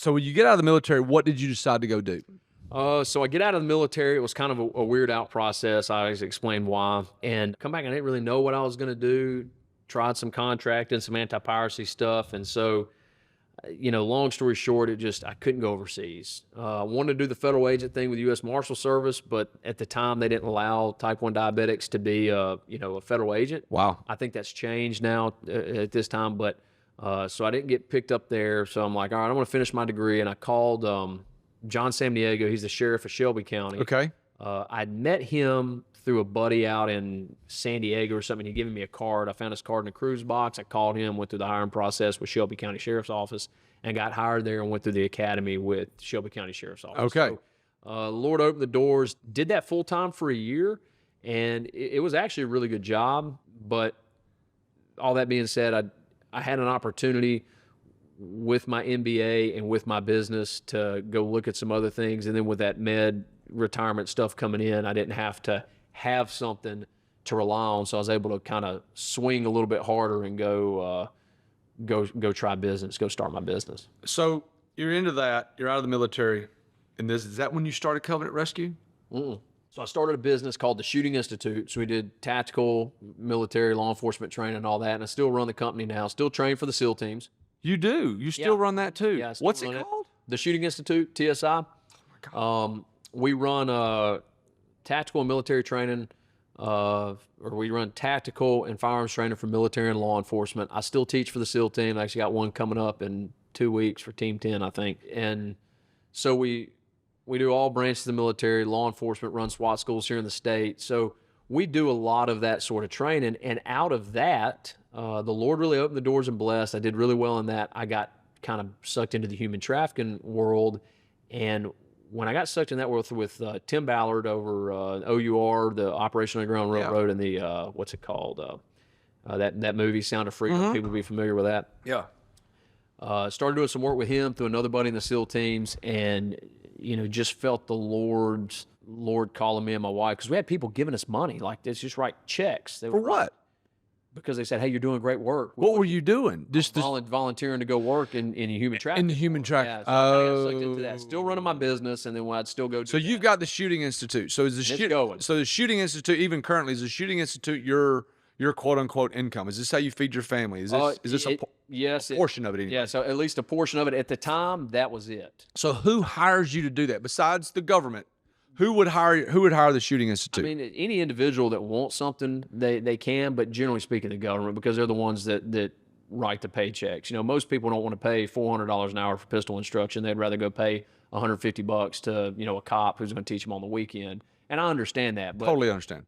So when you get out of the military, what did you decide to go do? So I get out of the military. It was kind of a weird out process. I always explained why. And come back, I didn't really know what I was going to do. Tried some contracting, some anti-piracy stuff. And so, long story short, I couldn't go overseas. I wanted to do the federal agent thing with the U.S. Marshal Service, but at the time they didn't allow type 1 diabetics to be, a federal agent. Wow. I think that's changed now at this time, but so I didn't get picked up there. So I'm like, all right, I want to finish my degree. And I called John Samniego. He's the sheriff of Shelby County. Okay. I'd met him through a buddy out in San Diego or something. He'd given me a card. I found his card in a cruise box. I called him, went through the hiring process with Shelby County Sheriff's Office, and got hired there and went through the academy with Shelby County Sheriff's Office. Okay. So, Lord opened the doors. Did that full time for a year, and it was actually a really good job. But all that being said, I had an opportunity with my MBA and with my business to go look at some other things. And then with that med retirement stuff coming in, I didn't have to have something to rely on. So I was able to kind of swing a little bit harder and go try business, go start my business. So you're into that. You're out of the military. And is that when you started Covenant Rescue? So I started a business called the Shooting Institute. So we did tactical, military, law enforcement training and all that. And I still run the company now, still train for the SEAL teams. You do? You still run that too? Yeah. What's it called? The Shooting Institute, TSI. We run tactical and military training, or we run tactical and firearms training for military and law enforcement. I still teach for the SEAL team. I actually got one coming up in 2 weeks for Team 10, I think. And so we do all branches of the military, law enforcement, run SWAT schools here in the state. So we do a lot of that sort of training. And out of that, the Lord really opened the doors and blessed. I did really well in that. I got kind of sucked into the human trafficking world. And when I got sucked in that world with Tim Ballard over OUR, the Operation Underground Railroad, and the, what's it called? That movie, Sound of Freedom. People be familiar with that. Yeah. Started doing some work with him through another buddy in the SEAL teams, and just felt the Lord calling me and my wife, because we had people giving us money like this, just write checks. For what? Because they said, "Hey, you're doing great work." What were you doing? Just volunteering to go work in human trafficking. in the human trafficking. Yeah, so I got sucked into that. Still running my business, and then when I'd still go. So you've got the Shooting Institute. So is the So the Shooting Institute, even currently, is the Shooting Institute your quote unquote income? Is this how you feed your family? Is this a portion of it? Anyway? Yeah, so at least a portion of it. At the time, that was it. So who hires you to do that besides the government? Who would hire the Shooting Institute? I mean, any individual that wants something, they can, but generally speaking, the government, because they're the ones that write the paychecks. Most people don't want to pay $400 an hour for pistol instruction. They'd rather go pay $150 to a cop who's going to teach them on the weekend. And I understand that. But totally understand.